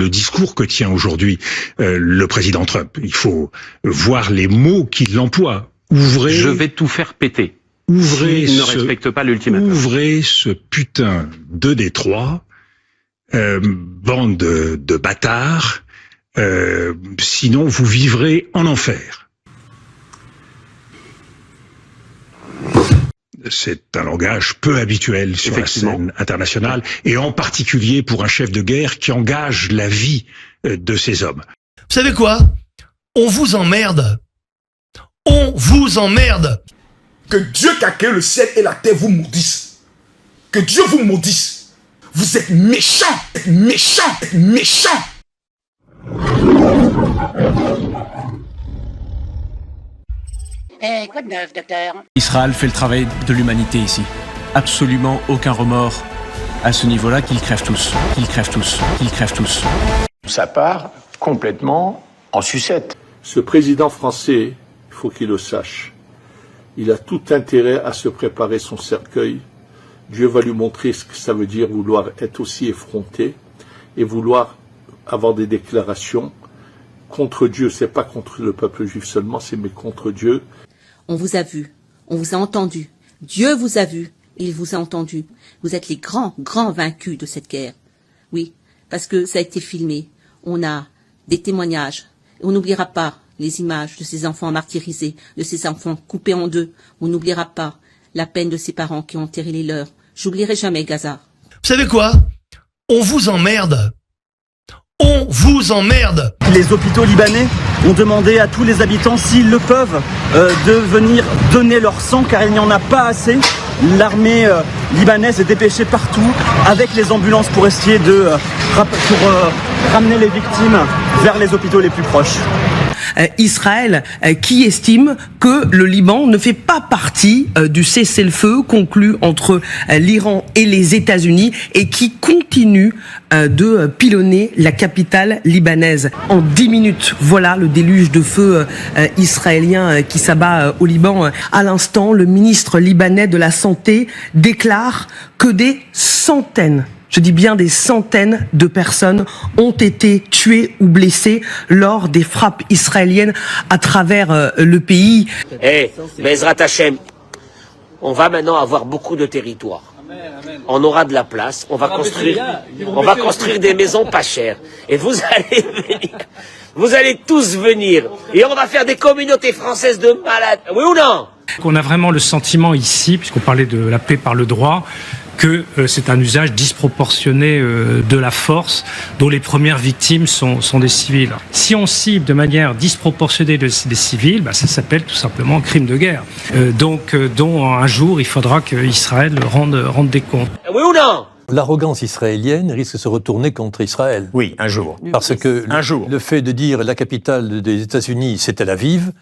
le discours que tient aujourd'hui le président Trump. Il faut voir les mots qu'il emploie. Je vais tout faire péter. S'il ne respecte pas l'ultimatum. Ouvrez ce putain de Détroit, bande de bâtards, sinon vous vivrez en enfer. C'est un langage peu habituel sur la scène internationale, et en particulier pour un chef de guerre qui engage la vie de ses hommes. Vous savez quoi? On vous emmerde. On vous emmerde. Que Dieu qui a créé le ciel et la terre vous maudisse. Que Dieu vous maudisse. Vous êtes méchants, méchants, méchants. Quoi de neuf, docteur? Israël fait le travail de l'humanité ici. Absolument aucun remords à ce niveau-là, qu'ils crèvent tous. Qu'ils crèvent tous. Qu'ils crèvent tous. Ça part complètement en sucette. Ce président français, il faut qu'il le sache, il a tout intérêt à se préparer son cercueil. Dieu va lui montrer ce que ça veut dire vouloir être aussi effronté et vouloir avoir des déclarations contre Dieu. C'est pas contre le peuple juif seulement, c'est mais contre Dieu. On vous a vu, on vous a entendu. Dieu vous a vu, et il vous a entendu. Vous êtes les grands, grands vaincus de cette guerre. Oui, parce que ça a été filmé. On a des témoignages. On n'oubliera pas les images de ces enfants martyrisés, de ces enfants coupés en deux. On n'oubliera pas la peine de ces parents qui ont enterré les leurs. J'oublierai jamais Gaza. Vous savez quoi? On vous emmerde. On vous emmerde. Les hôpitaux libanais ont demandé à tous les habitants, s'ils le peuvent, de venir donner leur sang car il n'y en a pas assez. L'armée libanaise est dépêchée partout avec les ambulances pour essayer de ramener les victimes vers les hôpitaux les plus proches. Israël qui estime que le Liban ne fait pas partie du cessez-le-feu conclu entre l'Iran et les États-Unis et qui continue de pilonner la capitale libanaise. En 10 minutes, voilà le déluge de feu israélien qui s'abat au Liban. À l'instant, le ministre libanais de la Santé déclare que des centaines, je dis bien des centaines de personnes ont été tuées ou blessées lors des frappes israéliennes à travers le pays. Bezrat Hashem, on va maintenant avoir beaucoup de territoire. On aura de la place, on va construire des maisons pas chères. Et vous allez venir, vous allez tous venir. Et on va faire des communautés françaises de malades. Oui ou non? On a vraiment le sentiment ici, puisqu'on parlait de la paix par le droit, que c'est un usage disproportionné de la force, dont les premières victimes sont des civils. Si on cible de manière disproportionnée des civils, ça s'appelle tout simplement crime de guerre. Donc, dont un jour, il faudra qu'Israël rende des comptes. Oui ou non? L'arrogance israélienne risque de se retourner contre Israël. Oui, un jour. Parce que le fait de dire la capitale des États-Unis, c'est Tel Aviv,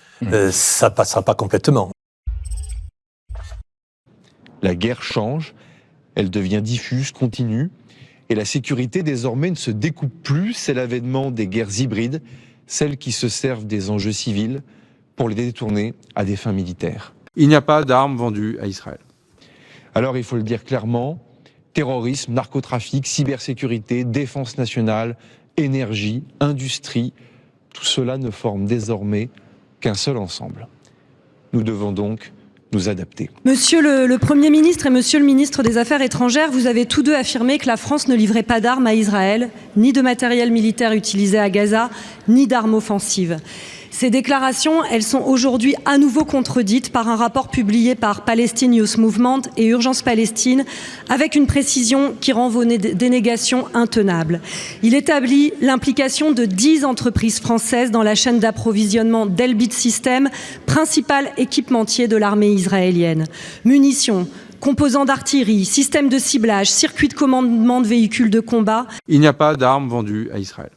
ça passera pas complètement. La guerre change. Elle devient diffuse, continue, et la sécurité désormais ne se découpe plus. C'est l'avènement des guerres hybrides, celles qui se servent des enjeux civils pour les détourner à des fins militaires. Il n'y a pas d'armes vendues à Israël. Alors il faut le dire clairement, terrorisme, narcotrafic, cybersécurité, défense nationale, énergie, industrie, tout cela ne forme désormais qu'un seul ensemble. Nous devons donc nous adapter. Monsieur le Premier ministre et Monsieur le ministre des Affaires étrangères, vous avez tous deux affirmé que la France ne livrait pas d'armes à Israël, ni de matériel militaire utilisé à Gaza, ni d'armes offensives. Ces déclarations, elles sont aujourd'hui à nouveau contredites par un rapport publié par Palestine Youth Movement et Urgence Palestine, avec une précision qui rend vos dénégations intenables. Il établit l'implication de 10 entreprises françaises dans la chaîne d'approvisionnement d'Elbit Systems, principal équipementier de l'armée israélienne. Munitions, composants d'artillerie, systèmes de ciblage, circuits de commandement de véhicules de combat. Il n'y a pas d'armes vendues à Israël.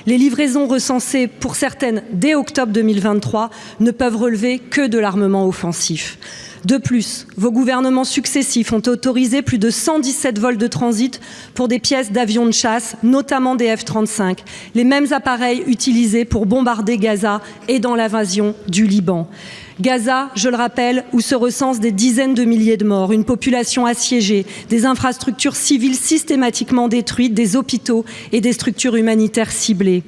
Les livraisons recensées pour certaines dès octobre 2023 ne peuvent relever que de l'armement offensif. De plus, vos gouvernements successifs ont autorisé plus de 117 vols de transit pour des pièces d'avions de chasse, notamment des F-35, les mêmes appareils utilisés pour bombarder Gaza et dans l'invasion du Liban. Gaza, je le rappelle, où se recensent des dizaines de milliers de morts, une population assiégée, des infrastructures civiles systématiquement détruites, des hôpitaux et des structures humanitaires ciblées.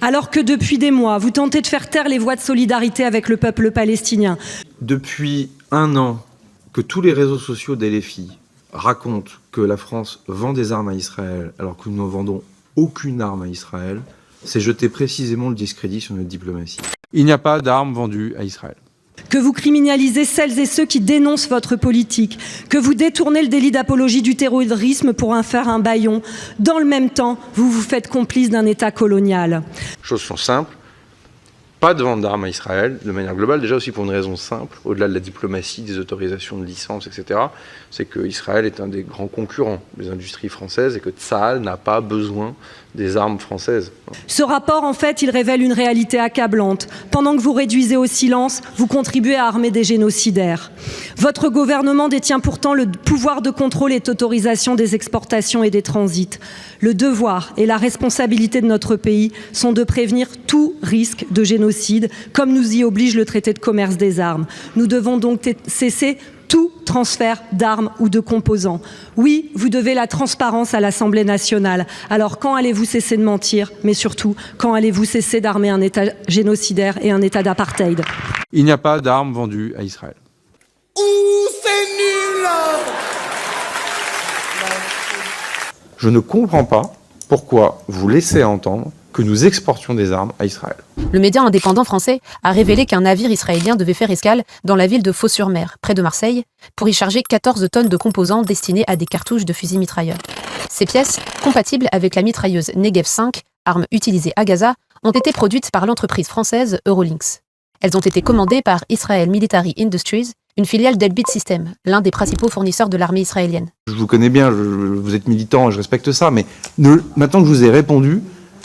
Alors que depuis des mois, vous tentez de faire taire les voix de solidarité avec le peuple palestinien. Depuis un an que tous les réseaux sociaux d'LFI racontent que la France vend des armes à Israël alors que nous ne vendons aucune arme à Israël, c'est jeter précisément le discrédit sur notre diplomatie. Il n'y a pas d'armes vendues à Israël. Que vous criminalisez celles et ceux qui dénoncent votre politique, que vous détournez le délit d'apologie du terrorisme pour en faire un bâillon. Dans le même temps, vous vous faites complice d'un État colonial. Les choses sont simples. Pas de vente d'armes à Israël, de manière globale, déjà aussi pour une raison simple, au-delà de la diplomatie, des autorisations de licence, etc., c'est qu'Israël est un des grands concurrents des industries françaises et que Tsahal n'a pas besoin des armes françaises. Ce rapport, en fait, il révèle une réalité accablante. Pendant que vous réduisez au silence, vous contribuez à armer des génocidaires. Votre gouvernement détient pourtant le pouvoir de contrôle et d'autorisation des exportations et des transits. Le devoir et la responsabilité de notre pays sont de prévenir tout risque de génocide, comme nous y oblige le traité de commerce des armes. Nous devons donc cesser tout transfert d'armes ou de composants. Oui, vous devez la transparence à l'Assemblée nationale. Alors quand allez-vous cesser de mentir? Mais surtout, quand allez-vous cesser d'armer un État génocidaire et un État d'apartheid? Il n'y a pas d'armes vendues à Israël. Ouh, c'est nul! Je ne comprends pas pourquoi vous laissez entendre que nous exportions des armes à Israël. Le média indépendant français a révélé qu'un navire israélien devait faire escale dans la ville de Fos-sur-Mer, près de Marseille, pour y charger 14 tonnes de composants destinés à des cartouches de fusils mitrailleurs. Ces pièces, compatibles avec la mitrailleuse Negev 5, arme utilisée à Gaza, ont été produites par l'entreprise française Eurolynx. Elles ont été commandées par Israel Military Industries, une filiale d'Elbit Systems, l'un des principaux fournisseurs de l'armée israélienne. Je vous connais bien, vous êtes militant, je respecte ça, mais maintenant que je vous ai répondu,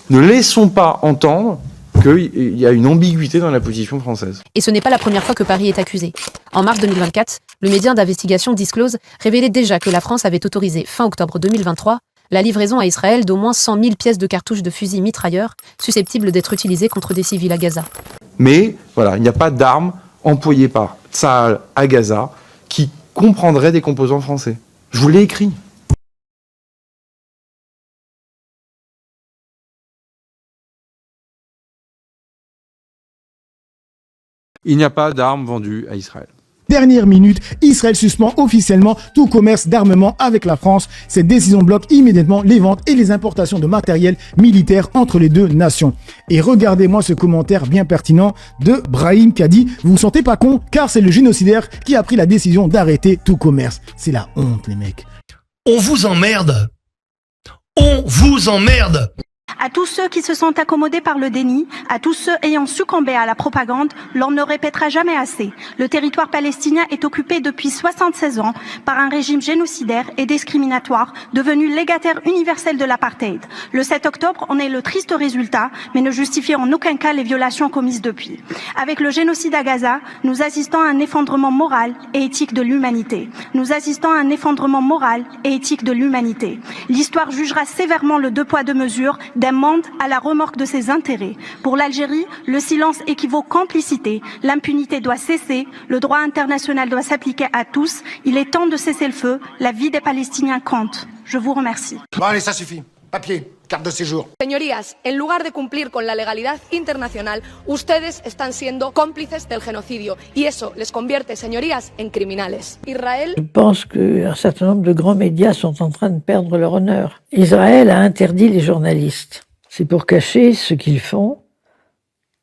ne laissons pas entendre qu'il y a une ambiguïté dans la position française. Et ce n'est pas la première fois que Paris est accusé. En mars 2024, le média d'investigation Disclose révélait déjà que la France avait autorisé, fin octobre 2023, la livraison à Israël d'au moins 100 000 pièces de cartouches de fusils mitrailleurs susceptibles d'être utilisées contre des civils à Gaza. Mais voilà, il n'y a pas d'armes employées par Tsahal à Gaza qui comprendraient des composants français. Je vous l'ai écrit. Il n'y a pas d'armes vendues à Israël. Dernière minute, Israël suspend officiellement tout commerce d'armement avec la France. Cette décision bloque immédiatement les ventes et les importations de matériel militaire entre les deux nations. Et regardez-moi ce commentaire bien pertinent de Brahim qui a dit « Vous vous sentez pas con car c'est le génocidaire qui a pris la décision d'arrêter tout commerce. » C'est la honte les mecs. On vous emmerde. On vous emmerde. À tous ceux qui se sont accommodés par le déni, à tous ceux ayant succombé à la propagande, l'on ne répétera jamais assez. Le territoire palestinien est occupé depuis 76 ans par un régime génocidaire et discriminatoire devenu légataire universel de l'apartheid. Le 7 octobre en est le triste résultat, mais ne justifie en aucun cas les violations commises depuis. Avec le génocide à Gaza, nous assistons à un effondrement moral et éthique de l'humanité. Nous assistons à un effondrement moral et éthique de l'humanité. L'histoire jugera sévèrement le deux poids deux mesures d'un monde à la remorque de ses intérêts. Pour l'Algérie, le silence équivaut complicité. L'impunité doit cesser. Le droit international doit s'appliquer à tous. Il est temps de cesser le feu. La vie des Palestiniens compte. Je vous remercie. Bon, allez, ça suffit. Papier, carte de séjour. Señorías, en lugar de cumplir con la legalidad internacional, ustedes están siendo cómplices del genocidio. Y eso les convierte, señorías, en criminales. Israël... Je pense qu'un certain nombre de grands médias sont en train de perdre leur honneur. Israël a interdit les journalistes. C'est pour cacher ce qu'ils font,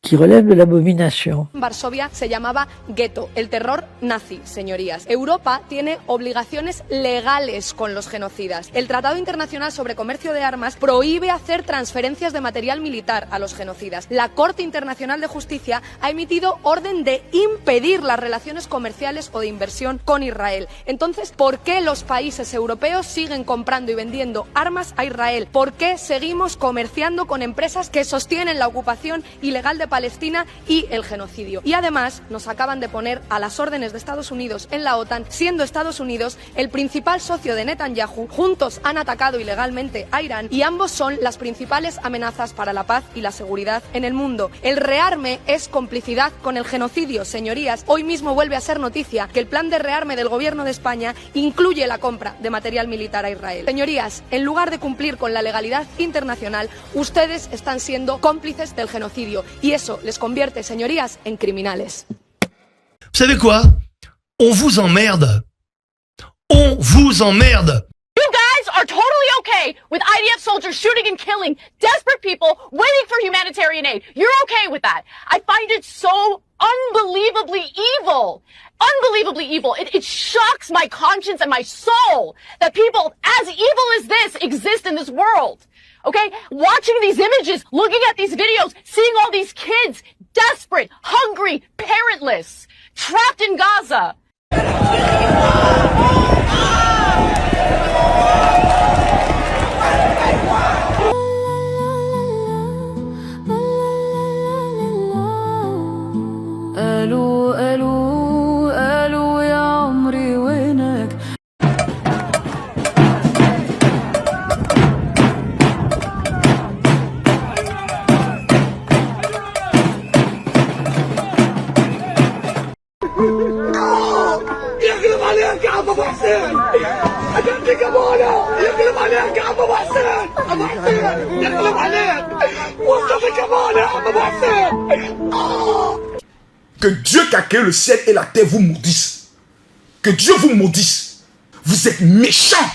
qui relève de l'abominación. Varsovia se llamaba gueto, el terror nazi, señorías. Europa tiene obligaciones legales con los genocidas. El Tratado Internacional sobre Comercio de Armas prohíbe hacer transferencias de material militar a los genocidas. La Corte Internacional de Justicia ha emitido orden de impedir las relaciones comerciales o de inversión con Israel. Entonces, ¿por qué los países europeos siguen comprando y vendiendo armas a Israel? ¿Por qué seguimos comerciando con empresas que sostienen la ocupación ilegal de Palestina y el genocidio. Y además nos acaban de poner a las órdenes de Estados Unidos en la OTAN, siendo Estados Unidos el principal socio de Netanyahu. Juntos han atacado ilegalmente a Irán y ambos son las principales amenazas para la paz y la seguridad en el mundo. El rearme es complicidad con el genocidio, señorías. Hoy mismo vuelve a ser noticia que el plan de rearme del gobierno de España incluye la compra de material militar a Israel. Señorías, en lugar de cumplir con la legalidad internacional, ustedes están siendo cómplices del genocidio y eso les convierte, señorías, en criminales. Vous savez quoi? On vous emmerde. On vous emmerde. You guys are totally okay with IDF soldiers shooting and killing desperate people waiting for humanitarian aid. You're okay with that. I find it so unbelievably evil. Unbelievably evil. It shocks my conscience and my soul that people as evil as this exist in this world. Okay? Watching these images, looking at these videos, seeing all these kids, desperate, hungry, parentless, trapped in Gaza. الو الو الو يا عمري وينك يقلب عليك يا ابو حسين عجبتك ابونا يقلب عليك يا ابو حسين ابو حسين يقلب عليك وصفك ابونا ابو حسين. Que Dieu qui a créé le ciel et la terre vous maudisse. Que Dieu vous maudisse. Vous êtes méchants.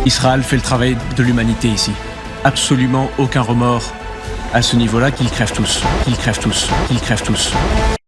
Israël fait le travail de l'humanité ici. Absolument aucun remords à ce niveau-là, qu'ils crèvent tous, qu'ils crèvent tous, qu'ils crèvent tous.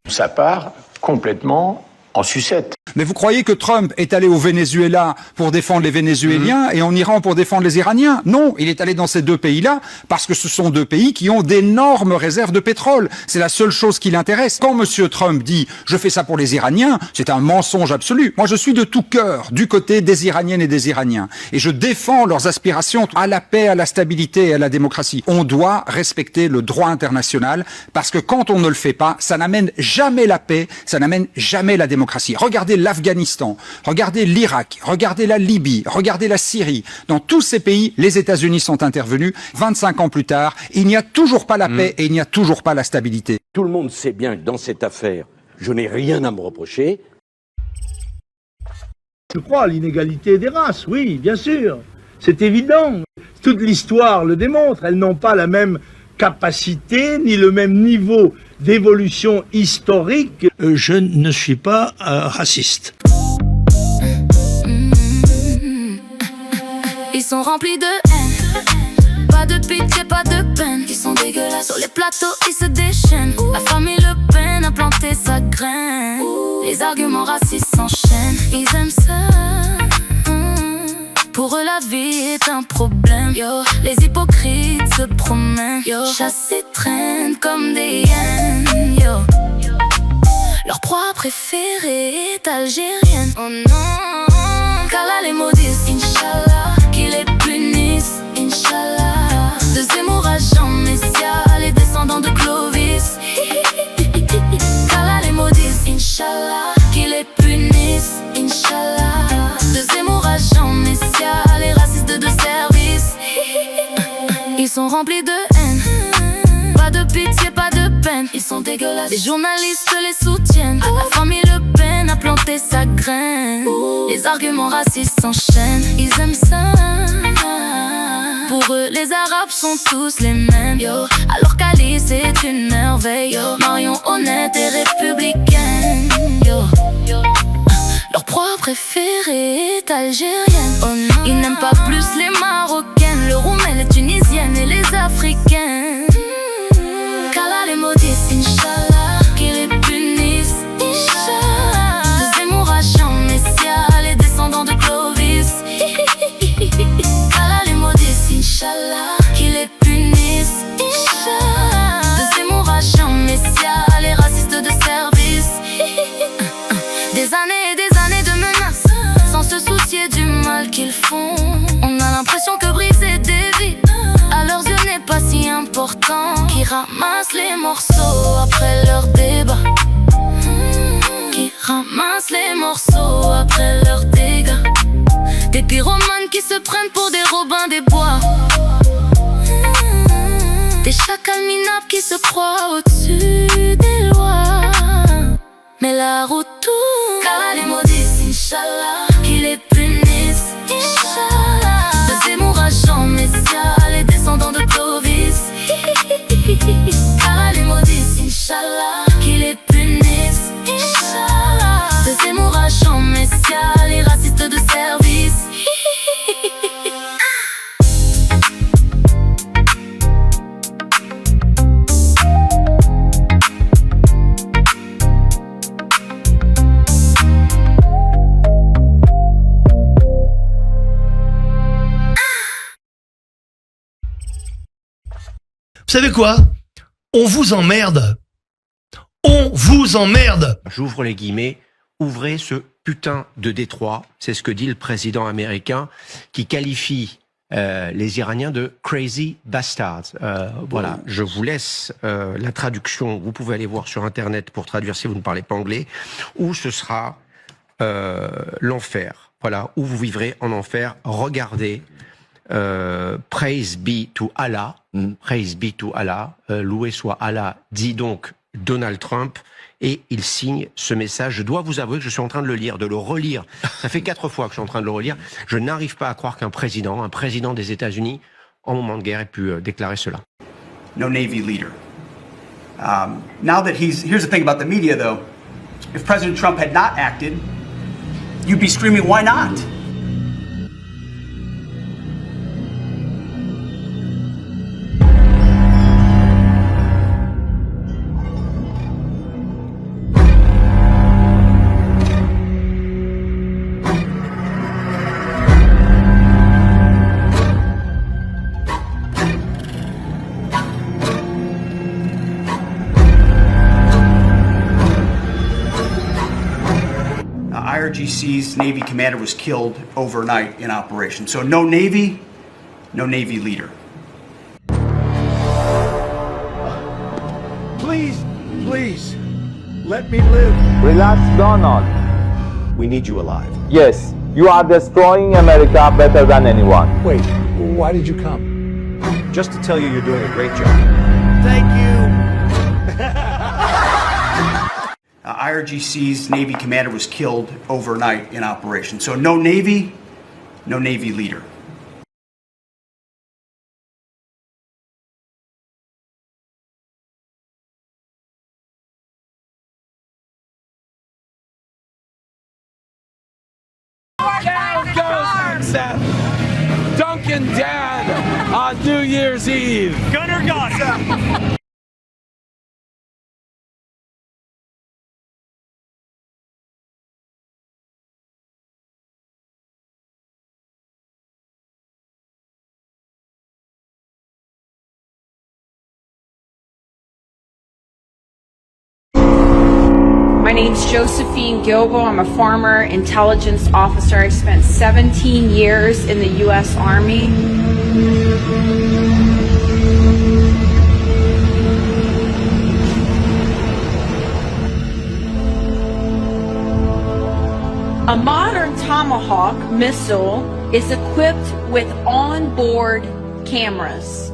Ça part complètement en sucette. Mais vous croyez que Trump est allé au Venezuela pour défendre les Vénézuéliens et en Iran pour défendre les Iraniens? Non, il est allé dans ces deux pays-là parce que ce sont deux pays qui ont d'énormes réserves de pétrole. C'est la seule chose qui l'intéresse. Quand monsieur Trump dit « je fais ça pour les Iraniens », c'est un mensonge absolu. Moi, je suis de tout cœur du côté des Iraniennes et des Iraniens. Et je défends leurs aspirations à la paix, à la stabilité et à la démocratie. On doit respecter le droit international parce que quand on ne le fait pas, ça n'amène jamais la paix, ça n'amène jamais la démocratie. Regardez l'Afghanistan, regardez l'Irak, regardez la Libye, regardez la Syrie. Dans tous ces pays, les États-Unis sont intervenus. 25 ans plus tard, il n'y a toujours pas la paix et il n'y a toujours pas la stabilité. Tout le monde sait bien que dans cette affaire, je n'ai rien à me reprocher. Je crois à l'inégalité des races, oui, bien sûr. C'est évident. Toute l'histoire le démontre. Elles n'ont pas la même capacité ni le même niveau d'évolution historique. Je ne suis pas raciste. Ils sont remplis de haine, pas de pitié, pas de peine. Ils sont dégueulasses, sur les plateaux ils se déchaînent. La famille Le Pen a planté sa graine. Les arguments racistes s'enchaînent. Ils aiment ça. Pour eux la vie est un problème, yo. Les hypocrites se promènent, yo. Chassés traînent comme des hyènes, yo. Leur proie préférée est algérienne. Oh non, qu'Allah les maudisse, Inch'Allah. Qu'ils les punissent, Inch'Allah. De Zemmour à Jean Messia, les descendants de Clovis. Qu'Allah les maudisse, Inch'Allah. Qu'ils les punissent, Inch'Allah. De Zemmour à Jean Messia, les racistes de service. Ils sont remplis de haine, pas de pitié, pas de peine. Ils sont dégueulasses, les journalistes les soutiennent. La famille Le Pen a planté sa graine. Les arguments racistes s'enchaînent. Ils aiment ça. Pour eux les Arabes sont tous les mêmes, yo. Alors qu'Ali c'est une merveille, yo. Marion honnête et républicaine, yo. Leur propre préférée est algérienne. Oh non. Il n'aime pas plus les marocaines, le roumain, les tunisiennes et les africaines. Qu'Allah les maudisse, Inch'Allah, qu'il les punisse, Inch'Allah. De Zemmour à Jean Messia, les descendants de Clovis. Qu'Allah les maudisse, Inch'Allah, qu'il les punisse, Inch'Allah. De Zemmour à Jean Messia, les racistes de service. Des années et des années de menaces, sans se soucier du mal qu'ils font. On a l'impression que briser des vies à leurs yeux n'est pas si important. Qui ramassent les morceaux après leur débat. Qui ramassent les morceaux après leurs dégâts. Des pyromanes qui se prennent pour des Robins des Bois. Des chacals minables qui se croient au-dessus des lois. Mais la route tourne. Qu'Allah les maudisse, Inch'Allah, qu'il les punisse, Inch'Allah. De Zemmour à Jean Messia, les descendants de Clovis. Qu'Allah les maudisse, Inch'Allah, qu'il les punisse, Inch'Allah. De Zemmour à Jean Messia, les racistes de service. Vous savez quoi? On vous emmerde. On vous emmerde. J'ouvre les guillemets. Ouvrez ce putain de détroit. C'est ce que dit le président américain qui qualifie les Iraniens de crazy bastards. Voilà, je vous laisse la traduction. Vous pouvez aller voir sur Internet pour traduire si vous ne parlez pas anglais. Ou ce sera l'enfer. Voilà, où vous vivrez en enfer. Regardez. Praise be to Allah. Praise be to Allah. Loué soit Allah, dit donc Donald Trump. Et il signe ce message. Je dois vous avouer que je suis en train de le lire, de le relire. Ça fait 4 fois que je suis en train de le relire. Je n'arrive pas à croire qu'un président des États-Unis, en moment de guerre, ait pu déclarer cela. No Navy leader. Now that here's the thing about the media, though. If President Trump had not acted, you'd be screaming, why not? IRGC's Navy commander was killed overnight in operation. So no Navy leader. Please, please, let me live. Relax, Donald. We need you alive. Yes, you are destroying America better than anyone. Wait, why did you come? Just to tell you you're doing a great job. Thank you. IRGC's Navy commander was killed overnight in operation. So no Navy leader. Down goes Seth. Duncan Dan on New Year's Eve. Gunner Gossett. My name's Josephine Gilbo. I'm a former intelligence officer. I spent 17 years in the U.S. Army. A modern Tomahawk missile is equipped with onboard cameras.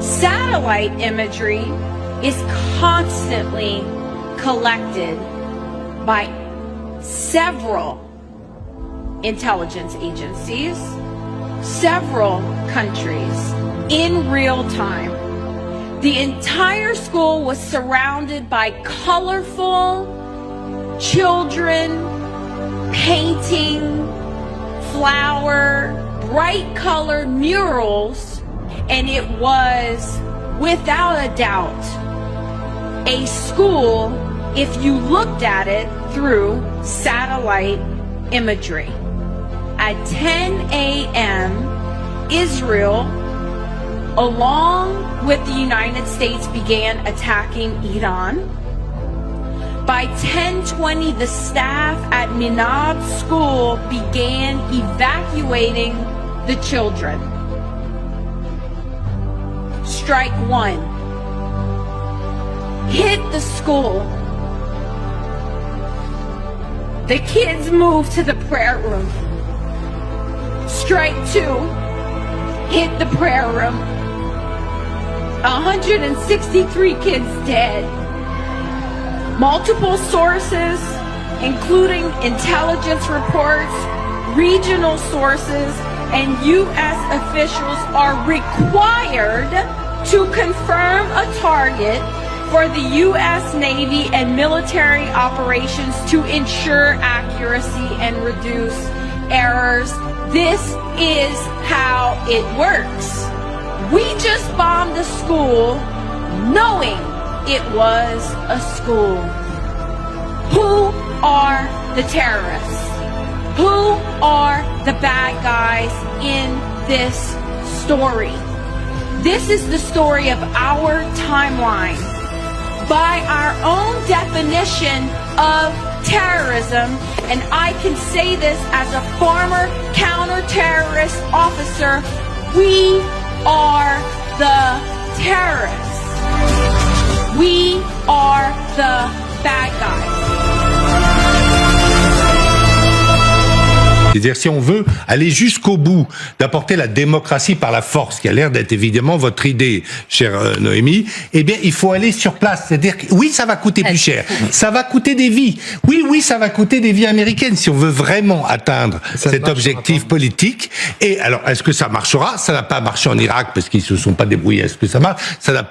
Satellite imagery is constantly collected by several intelligence agencies, several countries, in real time. The entire school was surrounded by colorful children painting flower, bright colored murals, and it was without a doubt a school if you looked at it through satellite imagery. At 10 a.m., Israel, along with the United States, began attacking Iran. By 10:20, the staff at Minab School began evacuating the children. Strike one. Hit the school. The kids moved to the prayer room. Strike two. Hit the prayer room. 163 kids dead. Multiple sources, including intelligence reports, regional sources, and U.S. officials are required to confirm a target for the U.S. Navy and military operations to ensure accuracy and reduce errors. This is how it works. We just bombed a school knowing it was a school. Who are the terrorists? Who are the bad guys in this story? This is the story of our timeline. By our own definition of terrorism, and I can say this as a former counter-terrorist officer, we are the terrorists. We are the bad guys. C'est-à-dire, si on veut aller jusqu'au bout d'apporter la démocratie par la force, qui a l'air d'être évidemment votre idée, chère Noémie, eh bien, il faut aller sur place. C'est-à-dire que, oui, ça va coûter plus cher. Ça va coûter des vies. Oui, ça va coûter des vies américaines si on veut vraiment atteindre cet objectif politique. Et alors, est-ce que ça marchera? Ça n'a pas marché en Irak parce qu'ils se sont pas débrouillés. Est-ce que ça marche? Ça n'a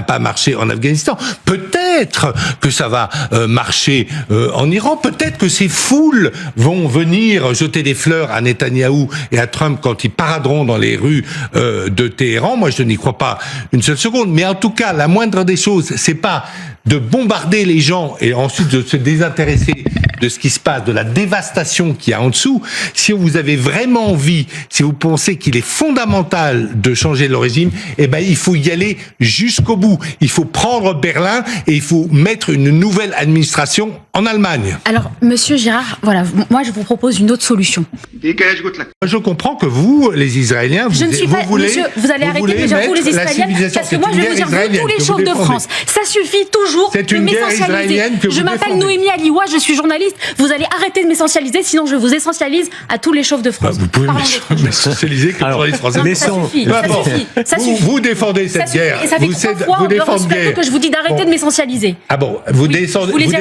pas marché en Afghanistan. Peut-être que ça va marcher en Iran. Peut-être que ces foules vont venir jeter des fleurs à Netanyahou et à Trump quand ils paraderont dans les rues de Téhéran. Moi, je n'y crois pas une seule seconde. Mais en tout cas, la moindre des choses, c'est pas de bombarder les gens et ensuite de se désintéresser de ce qui se passe, de la dévastation qu'il y a en dessous. Si vous avez vraiment envie, si vous pensez qu'il est fondamental de changer le régime, eh ben, il faut y aller jusqu'au bout. Il faut prendre Berlin et il faut mettre une nouvelle administration en Allemagne. Alors, Monsieur Girard, voilà, moi je vous propose une autre solution. Je comprends que vous, les Israéliens, vous voulez... Monsieur, vous allez arrêter de dire vous les Israéliens, parce que moi je vais vous dire, vous tous les chauves de France, ça suffit toujours de m'essentialiser. Je m'appelle Noémie Aliwa, je suis journaliste, vous allez arrêter de m'essentialiser, sinon je vous essentialise à tous les chauves de France. Vous pouvez m'essentialiser comme journaliste français. Ça suffit. Vous défendez cette guerre. Et ça fait 3 fois en dehors du plateau que je vous dis d'arrêter de m'essentialiser. Ah bon, vous défendez ou vous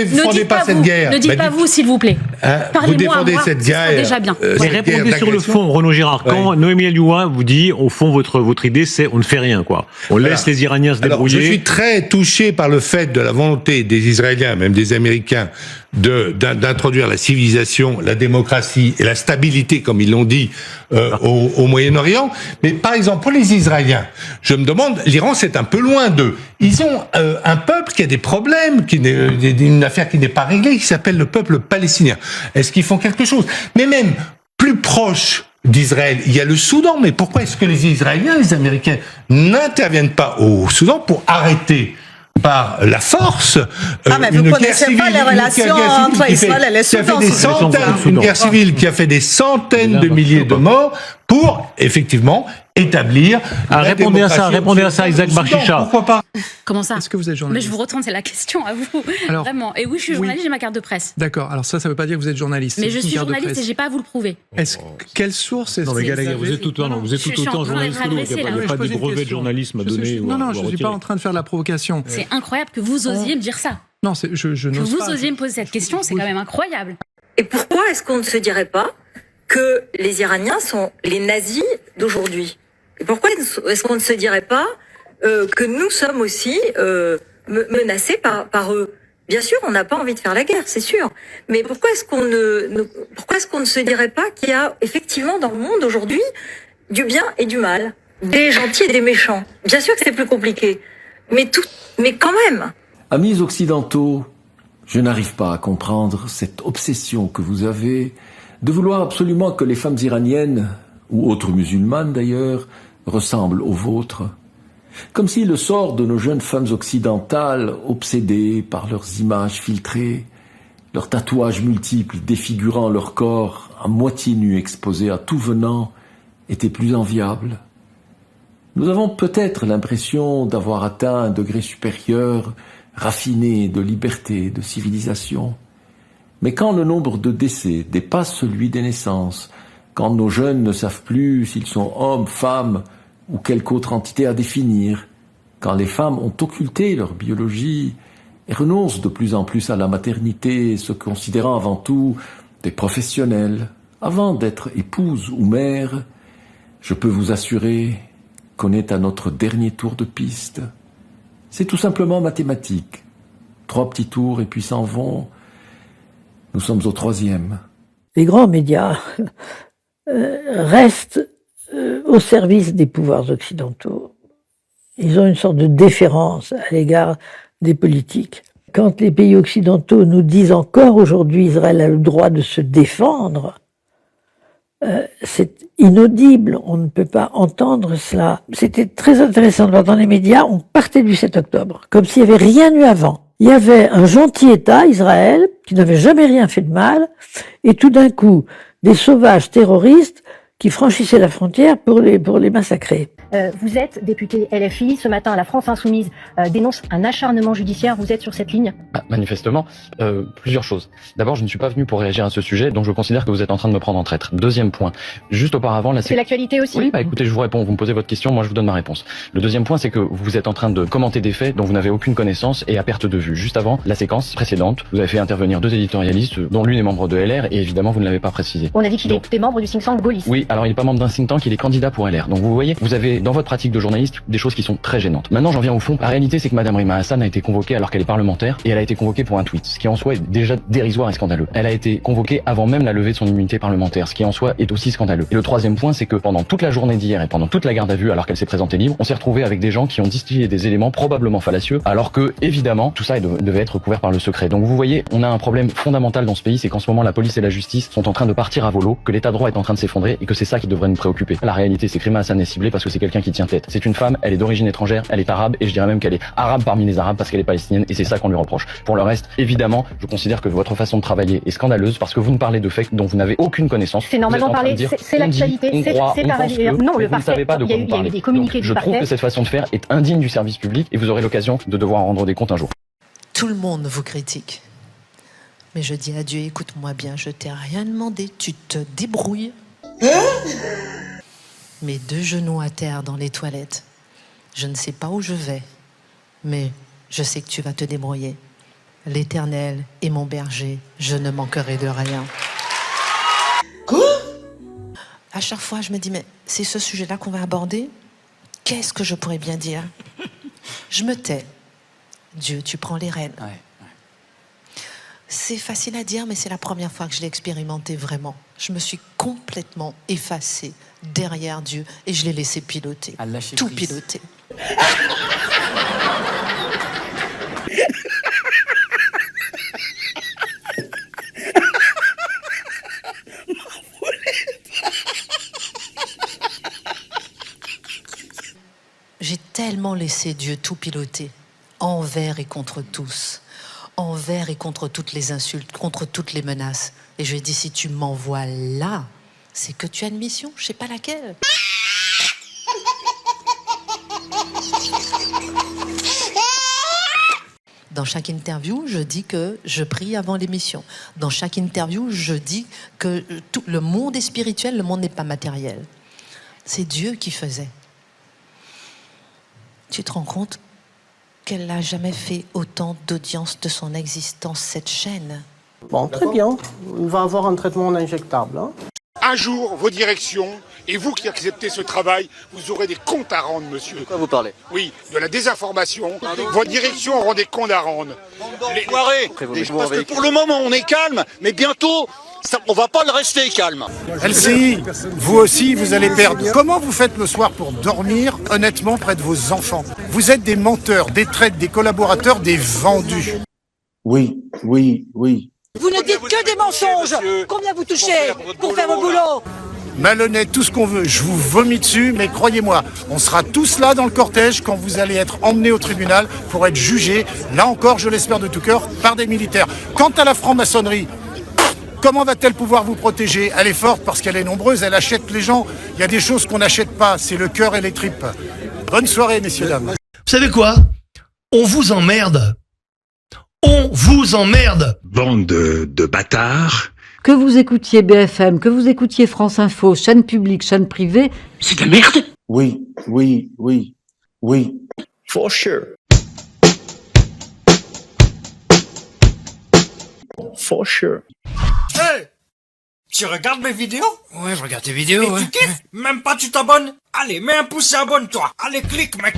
défendez pas cette guerre? Ne dites pas vous, s'il vous plaît. Parlez-moi à moi, ce sera déjà bien. Mais répondez sur le fond, Renaud Girard. Quand Noémie Aliwa vous dit, au fond, votre idée, c'est on ne fait rien, quoi. On laisse les Iraniens se débrouiller. Je suis très touché par le fait de la volonté des Israéliens, même des Américains, d'introduire la civilisation, la démocratie et la stabilité, comme ils l'ont dit, au Moyen-Orient. Mais par exemple, pour les Israéliens, je me demande, l'Iran, c'est un peu loin d'eux. Ils ont un peuple qui a des problèmes, une affaire qui n'est pas réglée, qui s'appelle le peuple palestinien. Est-ce qu'ils font quelque chose? Mais même plus proche d'Israël, il y a le Soudan. Mais pourquoi est-ce que les Israéliens, les Américains n'interviennent pas au Soudan pour arrêter par la force une guerre civile, pas les relations entre Israël et le Soudan. Une guerre civile qui a fait des centaines de milliers de morts pour effectivement établir. Répondez à ça, Isaac Barchicha. Pourquoi pas? Comment ça? Est-ce que vous êtes journaliste? Mais je vous retourne, c'est la question à vous. Alors, vraiment. Et oui, je suis journaliste, j'ai ma carte de presse. D'accord. Alors ça veut pas dire que vous êtes journaliste. Mais je suis journaliste et j'ai pas à vous le prouver. Quelle source est-ce que vous avez? Vous êtes tout le temps journaliste. Il n'y a pas de brevet de journalisme à donner. Non, je ne suis pas en train de faire de la provocation. C'est incroyable que vous osiez me dire ça. Non, je n'ose pas. Que vous osiez me poser cette question, c'est quand même incroyable. Et pourquoi est-ce qu'on ne se dirait pas que les Iraniens sont les nazis d'aujourd'hui? Et pourquoi est-ce qu'on ne se dirait pas que nous sommes aussi menacés par eux? Bien sûr, on n'a pas envie de faire la guerre, c'est sûr. Mais pourquoi est-ce qu'on ne se dirait pas qu'il y a effectivement dans le monde aujourd'hui du bien et du mal, des gentils et des méchants? Bien sûr que c'est plus compliqué, mais quand même. Amis occidentaux, je n'arrive pas à comprendre cette obsession que vous avez de vouloir absolument que les femmes iraniennes, ou autres musulmanes d'ailleurs, ressemblent aux vôtres. Comme si le sort de nos jeunes femmes occidentales, obsédées par leurs images filtrées, leurs tatouages multiples défigurant leur corps à moitié nu exposé à tout venant, était plus enviable. Nous avons peut-être l'impression d'avoir atteint un degré supérieur, raffiné de liberté, de civilisation. Mais quand le nombre de décès dépasse celui des naissances, quand nos jeunes ne savent plus s'ils sont hommes, femmes, ou quelque autre entité à définir, quand les femmes ont occulté leur biologie et renoncent de plus en plus à la maternité, se considérant avant tout des professionnels, avant d'être épouses ou mères, je peux vous assurer qu'on est à notre dernier tour de piste. C'est tout simplement mathématique. 3 petits tours et puis s'en vont. Nous sommes au 3e. Les grands médias restent au service des pouvoirs occidentaux. Ils ont une sorte de déférence à l'égard des politiques. Quand les pays occidentaux nous disent encore aujourd'hui Israël a le droit de se défendre, c'est inaudible, on ne peut pas entendre cela. C'était très intéressant de voir dans les médias, on partait du 7 octobre, comme s'il n'y avait rien eu avant. Il y avait un gentil État, Israël, qui n'avait jamais rien fait de mal, et tout d'un coup, des sauvages terroristes qui franchissaient la frontière pour les massacrer. Vous êtes député LFI. Ce matin, la France Insoumise dénonce un acharnement judiciaire. Vous êtes sur cette ligne? Manifestement, plusieurs choses. D'abord, je ne suis pas venu pour réagir à ce sujet, donc je considère que vous êtes en train de me prendre en traître. Deuxième point, juste auparavant... C'est l'actualité aussi? Oui, écoutez, je vous réponds, vous me posez votre question, moi je vous donne ma réponse. Le deuxième point, c'est que vous êtes en train de commenter des faits dont vous n'avez aucune connaissance et à perte de vue. Juste avant la séquence précédente, vous avez fait intervenir 2 éditorialistes, dont l'une est membre de LR, et évidemment, vous ne l'avez pas précisé. On a dit qu'il était membre du think tank gaulliste. Oui, alors il n'est pas membre d'un think tank, il est candidat pour LR. Donc vous voyez, vous avez dans votre pratique de journaliste des choses qui sont très gênantes. Maintenant, j'en viens au fond. La réalité, c'est que Madame Rima Hassan a été convoquée alors qu'elle est parlementaire et elle a été convoquée pour un tweet, ce qui en soi est déjà dérisoire et scandaleux. Elle a été convoquée avant même la levée de son immunité parlementaire, ce qui en soi est aussi scandaleux. Et le troisième point, c'est que pendant toute la journée d'hier et pendant toute la garde à vue, alors qu'elle s'est présentée libre, on s'est retrouvé avec des gens qui ont distillé des éléments probablement fallacieux, alors que, évidemment, tout ça devait être couvert par le secret. Donc vous voyez, on a un problème fondamental dans ce pays, c'est qu'en ce moment, la police et la justice sont en train de partir à volo, que l'état de droit est en train de s'effondrer et que c'est ça qui devrait nous préoccuper. La réalité, c'est que Rima Hassan est ciblée parce que c'est quelqu'un qui tient tête. C'est une femme, elle est d'origine étrangère, elle est arabe et je dirais même qu'elle est arabe parmi les arabes parce qu'elle est palestinienne et c'est ça qu'on lui reproche. Pour le reste, évidemment, je considère que votre façon de travailler est scandaleuse parce que vous nous parlez de faits dont vous n'avez aucune connaissance. C'est normalement parler, c'est l'actualité, c'est pareil. Non, le parquet, il y a eu des communiqués du parquet. Je trouve que cette façon de faire est indigne du service public et vous aurez l'occasion de devoir en rendre des comptes un jour. Tout le monde vous critique. Mais je dis à Dieu, écoute-moi bien, je t'ai rien demandé, tu te débrouilles. Mes 2 genoux à terre dans les toilettes. Je ne sais pas où je vais, mais je sais que tu vas te débrouiller. L'Éternel est mon berger, je ne manquerai de rien. Quoi? À chaque fois, je me dis, mais c'est ce sujet-là qu'on va aborder? Qu'est-ce que je pourrais bien dire? Je me tais. Dieu, tu prends les rênes. Ouais. C'est facile à dire, mais c'est la première fois que je l'ai expérimenté vraiment. Je me suis complètement effacée derrière Dieu et je l'ai laissé piloter. Tout piloter. J'ai tellement laissé Dieu tout piloter, envers et contre tous. Envers et contre toutes les insultes, contre toutes les menaces. Et je lui ai dit, si tu m'envoies là, c'est que tu as une mission, je sais pas laquelle. Dans chaque interview, je dis que je prie avant l'émission. Dans chaque interview, je dis que tout le monde est spirituel, le monde n'est pas matériel. C'est Dieu qui faisait. Tu te rends compte qu'elle n'a jamais fait autant d'audience de son existence, cette chaîne? Bon, très bien. Il va avoir un traitement injectable. Hein. Un jour, vos directions, et vous qui acceptez ce travail, vous aurez des comptes à rendre, monsieur. De quoi vous parlez? Oui, de la désinformation. Vos directions auront des comptes à rendre. Les soirées. Parce que pour le moment, on est calme, mais bientôt, on va pas le rester calme. LCI, vous aussi, vous allez perdre. Comment vous faites le soir pour dormir honnêtement près de vos enfants? Vous êtes des menteurs, des traîtres, des collaborateurs, des vendus. Oui. Vous ne dites que des mensonges. Combien vous touchez pour faire vos boulots? Malhonnête, tout ce qu'on veut, je vous vomis dessus, mais croyez-moi, on sera tous là dans le cortège quand vous allez être emmenés au tribunal pour être jugés, là encore, je l'espère de tout cœur, par des militaires. Quant à la franc-maçonnerie, comment va-t-elle pouvoir vous protéger? Elle est forte parce qu'elle est nombreuse, elle achète les gens. Il y a des choses qu'on n'achète pas, c'est le cœur et les tripes. Bonne soirée, messieurs, dames. Vous savez quoi? On vous emmerde. On vous emmerde. Bande de bâtards. Que vous écoutiez BFM, que vous écoutiez France Info, chaîne publique, chaîne privée, c'est de la merde. Oui. For sure. For sure. Hey! Tu regardes mes vidéos? Ouais, je regarde tes vidéos, Et tu kiffes? Même pas tu t'abonnes? Allez, mets un pouce et abonne-toi. Allez, clique, mec.